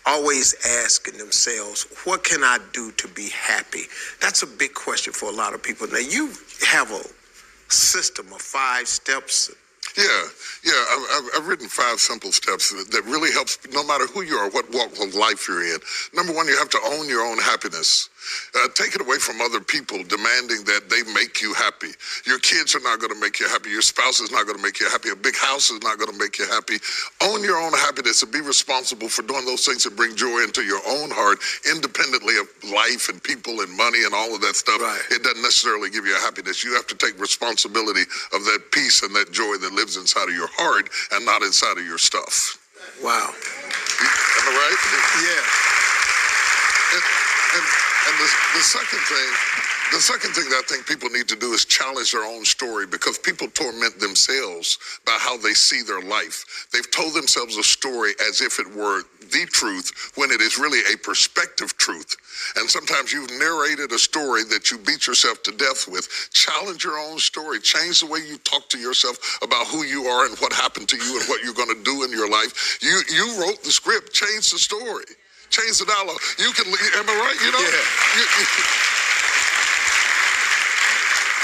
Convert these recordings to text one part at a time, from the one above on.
always asking themselves, what can I do to be happy? That's a big question for a lot of people. Now, you have a system of 5 steps. Yeah. I've written 5 simple steps that really helps no matter who you are, what walk of life you're in. Number 1, you have to own your own happiness. Take it away from other people demanding that they make you happy. Your kids are not going to make you happy. Your spouse is not going to make you happy. A big house is not going to make you happy. Own your own happiness and be responsible for doing those things that bring joy into your own heart, independently of life and people and money and all of that stuff. Right. It doesn't necessarily give you a happiness. You have to take responsibility of that peace and that joy that lives inside of your heart and not inside of your stuff. Wow. Am I right? Yeah. And the second thing that I think people need to do is challenge their own story, because people torment themselves by how they see their life. They've told themselves a story as if it were the truth when it is really a perspective truth. And sometimes you've narrated a story that you beat yourself to death with. Challenge your own story. Change the way you talk to yourself about who you are and what happened to you and what you're going to do in your life. You wrote the script. Change the story. Change the dialogue. You can, am I right? You know? Yeah.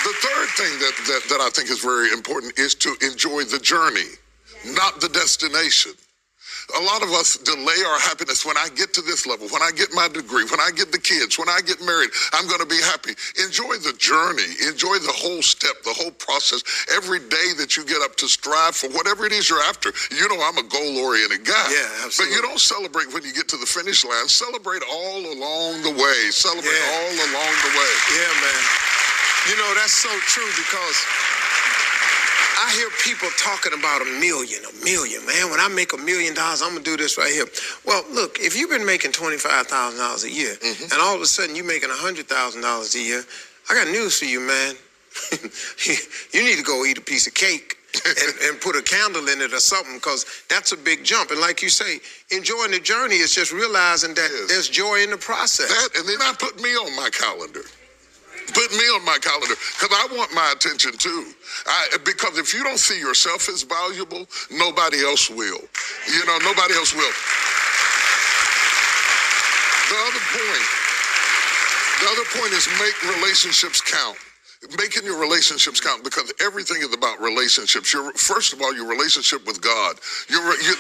The third thing that I think is very important is to enjoy the journey, not the destination. A lot of us delay our happiness. When I get to this level, when I get my degree, when I get the kids, when I get married, I'm going to be happy. Enjoy the journey. Enjoy the whole step, the whole process. Every day that you get up to strive for whatever it is you're after. You know, I'm a goal-oriented guy. Yeah, absolutely. But you don't celebrate when you get to the finish line. Celebrate all along the way. Celebrate all along the way. Yeah, man. You know, that's so true, because I hear people talking about a million, man. When I make $1 million, I'm going to do this right here. Well, look, if you've been making $25,000 a year, and all of a sudden you're making $100,000 a year, I got news for you, man. You need to go eat a piece of cake and put a candle in it or something, because that's a big jump. And like you say, enjoying the journey is just realizing that there's joy in the process. That, and then I put me on my calendar. Put me on my calendar, because I want my attention too. Because if you don't see yourself as valuable, nobody else will. You know, nobody else will. The other point is make relationships count. Making your relationships count, because everything is about relationships. First of all, your relationship with God.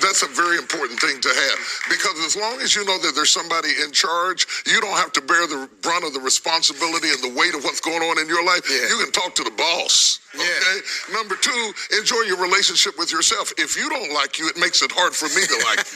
That's a very important thing to have, because as long as you know that there's somebody in charge, you don't have to bear the brunt of the responsibility and the weight of what's going on in your life. Yeah. You can talk to the boss. Okay? Yeah. Number 2, enjoy your relationship with yourself. If you don't like you, it makes it hard for me to like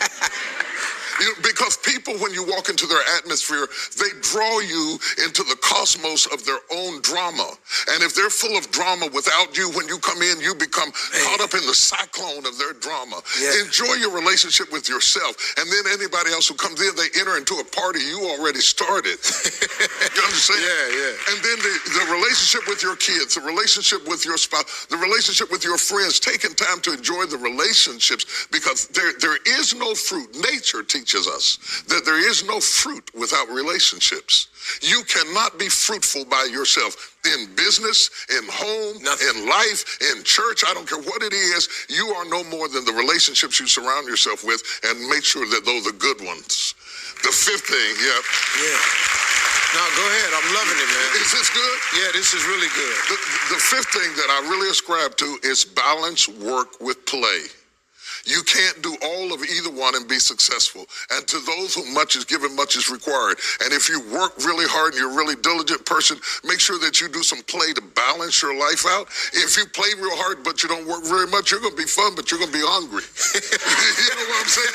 you. Because people, when you walk into their atmosphere, they draw you into the cosmos of their own drama. And if they're full of drama without you, when you come in, you become caught up in the cyclone of their drama. Yeah. Enjoy your relationship with yourself. And then anybody else who comes in, they enter into a party you already started. You understand? Yeah. And then the relationship with your kids, the relationship with your spouse, the relationship with your friends, taking time to enjoy the relationships, because there is no fruit. Nature teaches us that there is no fruit without relationships. You cannot be fruitful by yourself. In business, in home, in life, in church, I don't care what it is, you are no more than the relationships you surround yourself with, and make sure that those are good ones. The 5th thing, Yeah. No, go ahead. I'm loving it, man. Is this good? Yeah, this is really good. The 5th thing that I really ascribe to is balance work with play. You can't do all of either one and be successful. And to those whom much is given, much is required. And if you work really hard and you're a really diligent person, make sure that you do some play to balance your life out. If you play real hard but you don't work very much, you're going to be fun, but you're going to be hungry. You know what I'm saying?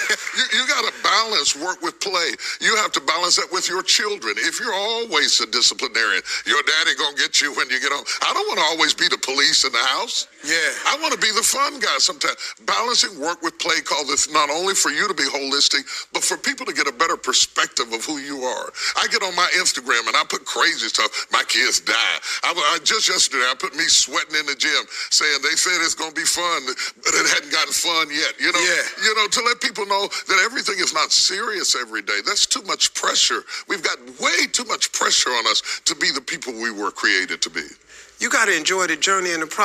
You got to balance work with play. You have to balance that with your children. If you're always a disciplinarian, your daddy going to get you when you get home. I don't want to always be the police in the house. Yeah. I want to be the fun guy sometimes. Balancing work with play call this not only for you to be holistic, but for people to get a better perspective of who you are. I get on my Instagram and I put crazy stuff. My kids die. Just yesterday, I put me sweating in the gym saying they said it's going to be fun, but it hadn't gotten fun yet. You know, to let people know that everything is not serious every day. That's too much pressure. We've got way too much pressure on us to be the people we were created to be. You got to enjoy the journey and the process.